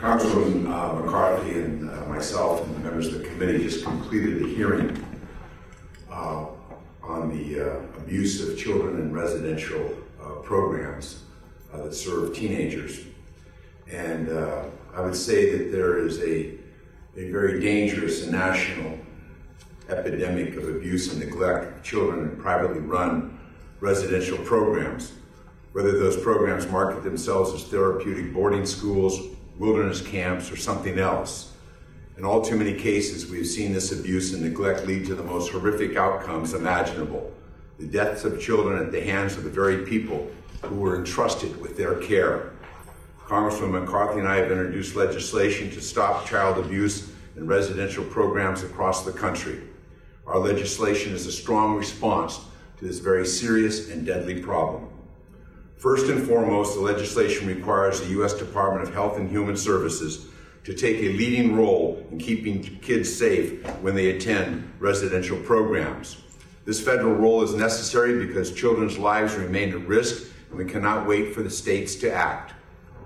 Congresswoman McCarthy and myself and the members of the committee just completed a hearing on the abuse of children in residential programs that serve teenagers. And I would say that there is a very dangerous and national epidemic of abuse and neglect of children in privately run residential programs, whether those programs market themselves as therapeutic boarding schools, wilderness camps, or something else. In all too many cases, we have seen this abuse and neglect lead to the most horrific outcomes imaginable: the deaths of children at the hands of the very people who were entrusted with their care. Congresswoman McCarthy and I have introduced legislation to stop child abuse in residential programs across the country. Our legislation is a strong response to this very serious and deadly problem. First and foremost, the legislation requires the U.S. Department of Health and Human Services to take a leading role in keeping kids safe when they attend residential programs. This federal role is necessary because children's lives remain at risk, and we cannot wait for the states to act.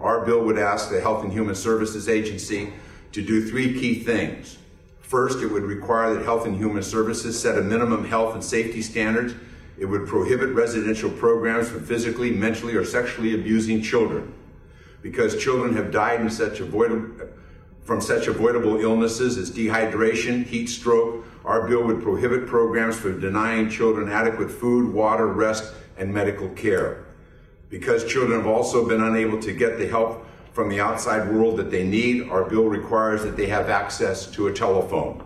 Our bill would ask the Health and Human Services Agency to do three key things. First, it would require that Health and Human Services set a minimum health and safety standards. It would prohibit residential programs from physically, mentally, or sexually abusing children. Because children have died in from such avoidable illnesses as dehydration, heat stroke, our bill would prohibit programs for denying children adequate food, water, rest, and medical care. Because children have also been unable to get the help from the outside world that they need, our bill requires that they have access to a telephone.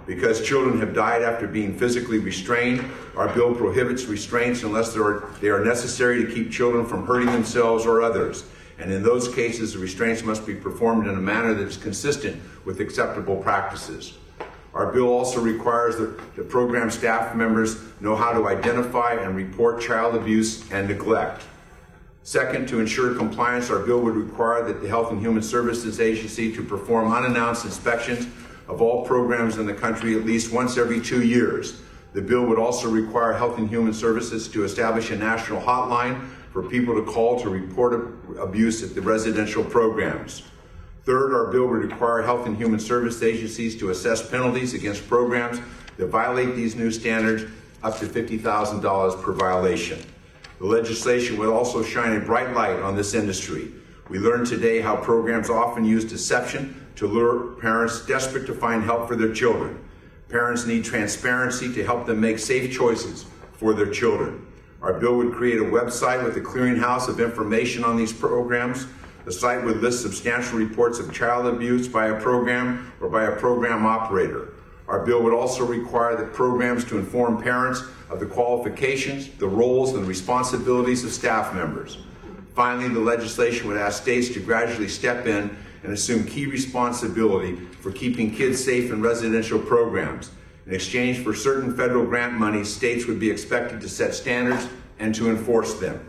Because children have died after being physically restrained, our bill prohibits restraints unless they are necessary to keep children from hurting themselves or others. And in those cases, the restraints must be performed in a manner that is consistent with acceptable practices. Our bill also requires that the program staff members know how to identify and report child abuse and neglect. Second, to ensure compliance, our bill would require that the Health and Human Services Agency to perform unannounced inspections of all programs in the country at least once every 2 years. The bill would also require Health and Human Services to establish a national hotline for people to call to report abuse at the residential programs. Third, our bill would require Health and Human Service agencies to assess penalties against programs that violate these new standards, up to $50,000 per violation. The legislation would also shine a bright light on this industry. We learned today how programs often use deception to lure parents desperate to find help for their children. Parents need transparency to help them make safe choices for their children. Our bill would create a website with a clearinghouse of information on these programs. The site would list substantial reports of child abuse by a program or by a program operator. Our bill would also require that programs to inform parents of the qualifications, the roles, and the responsibilities of staff members. Finally, the legislation would ask states to gradually step in and assume key responsibility for keeping kids safe in residential programs. In exchange for certain federal grant money, states would be expected to set standards and to enforce them.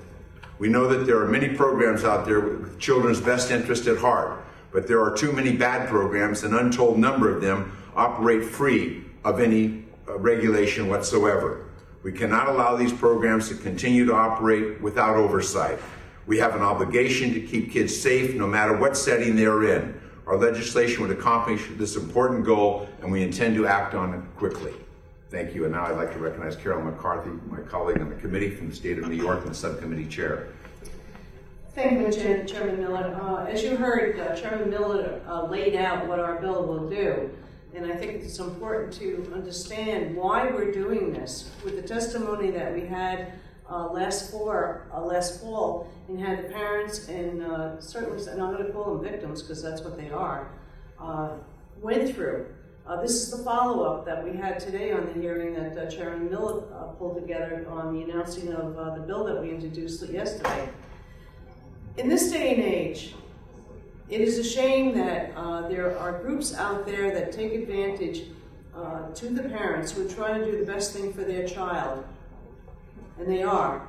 We know that there are many programs out there with children's best interest at heart, but there are too many bad programs, and an untold number of them operate free of any regulation whatsoever. We cannot allow these programs to continue to operate without oversight. We have an obligation to keep kids safe no matter what setting they're in. Our legislation would accomplish this important goal, and we intend to act on it quickly. Thank you, and now I'd like to recognize Carolyn McCarthy, my colleague on the committee from the state of New York and the subcommittee chair. Thank you, Chairman Miller. As you heard, Chairman Miller laid out what our bill will do. And I think it's important to understand why we're doing this. With the testimony that we had last fall, and had the parents and certainly, and I'm going to call them victims because that's what they are, went through. This is the follow-up that we had today on the hearing that Chairman Miller pulled together on the announcing of the bill that we introduced yesterday. In this day and age, it is a shame that there are groups out there that take advantage to the parents who are trying to do the best thing for their child. And they are.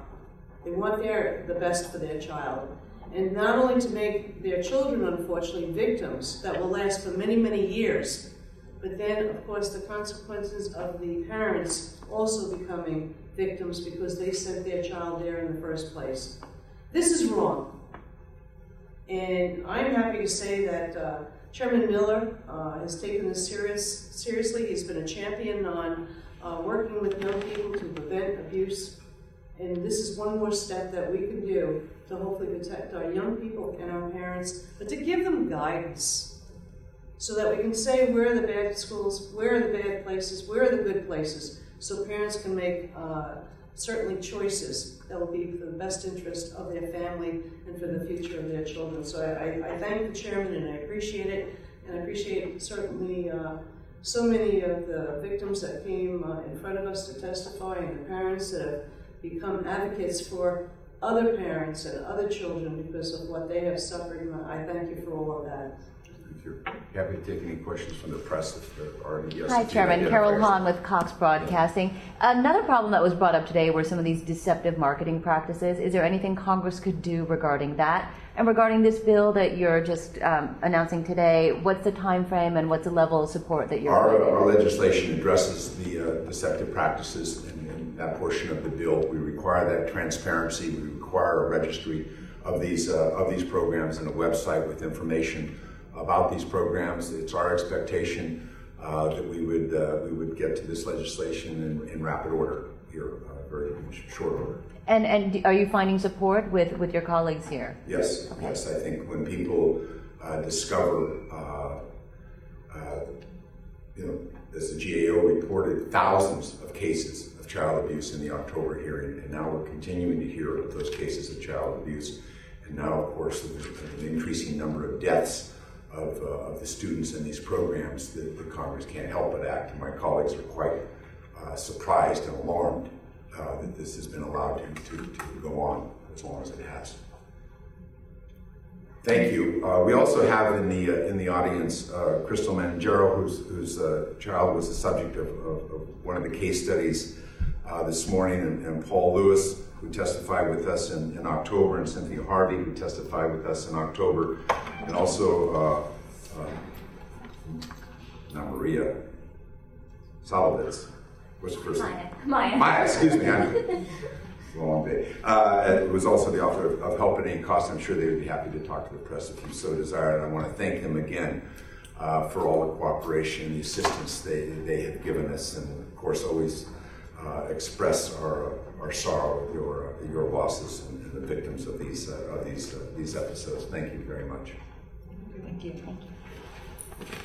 They want the best for their child. And not only to make their children, unfortunately, victims that will last for many, many years, but then, of course, the consequences of the parents also becoming victims because they sent their child there in the first place. This is wrong. And I'm happy to say that Chairman Miller has taken this seriously. He's been a champion on working with young people to prevent abuse. And this is one more step that we can do to hopefully protect our young people and our parents, but to give them guidance so that we can say where are the bad schools, where are the bad places, where are the good places, so parents can make certainly choices that will be for the best interest of their family and for the future of their children. So I thank the chairman, and I appreciate it, and I appreciate certainly so many of the victims that came in front of us to testify, and the parents that have become advocates for other parents and other children because of what they have suffered. And I thank you for all of that. Thank you. Happy to take any questions from the press if there are any. Yes, hi, Chairman. Carol Hahn with Cox Broadcasting. Another problem that was brought up today were some of these deceptive marketing practices. Is there anything Congress could do regarding that? And regarding this bill that you're just announcing today, what's the time frame and what's the level of support that you're Our legislation addresses the deceptive practices in that portion of the bill. We require that transparency. We require a registry of these programs and a website with information about these programs. It's our expectation that we would get to this legislation in rapid order here, very short order. And are you finding support with your colleagues here? Yes, okay. Yes. I think when people discover, as the GAO reported, thousands of cases of child abuse in the October hearing, and now we're continuing to hear of those cases of child abuse. And now, of course, there's an increasing number of deaths of the students in these programs that Congress can't help but act. And my colleagues are quite surprised and alarmed that this has been allowed to go on as long as it has. Thank you. We also have in the audience Crystal Manangero, whose child was the subject of one of the case studies this morning, and Paul Lewis, who testified with us in October, and Cynthia Harvey, who testified with us in October, and also Maria Salovitz. What's the first name? Maya, excuse me. Long day. It was also the author of Help at Any Cost. I'm sure they would be happy to talk to the press if you so desire. And I want to thank them again for all the cooperation and the assistance they have given us, and of course always express our sorrow with your losses and the victims of these episodes. Thank you very much. Thank you. Thank you.